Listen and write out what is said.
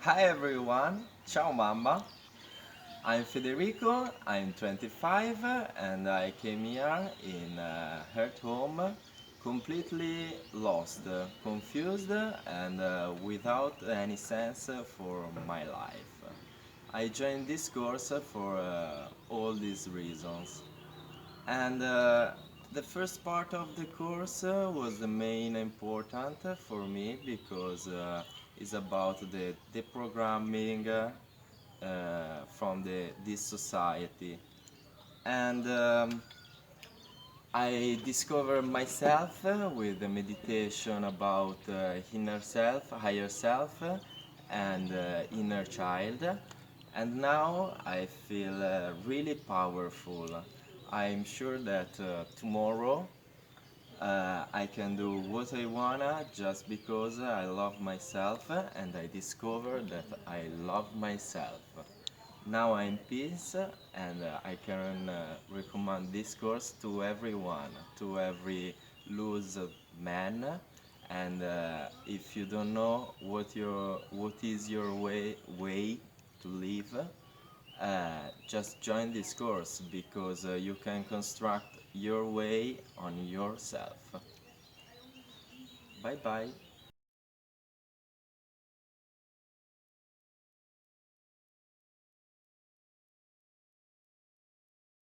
Hi everyone, ciao mamma. I'm Federico, I'm 25 and I came here in her home completely lost, confused and without any sense for my life. I joined this course for all these reasons. And the first part of the course was the main important for me because it's about the deprogramming from this society. And I discovered myself with the meditation about inner self, higher self, and inner child. And now I feel really powerful. I'm sure that tomorrow I can do what I wanna just because I love myself and I discover that I love myself. Now I'm peace and I can recommend this course to everyone, to every loose man. And if you don't know what is your way to live, just join this course because you can construct your way on yourself. Bye bye.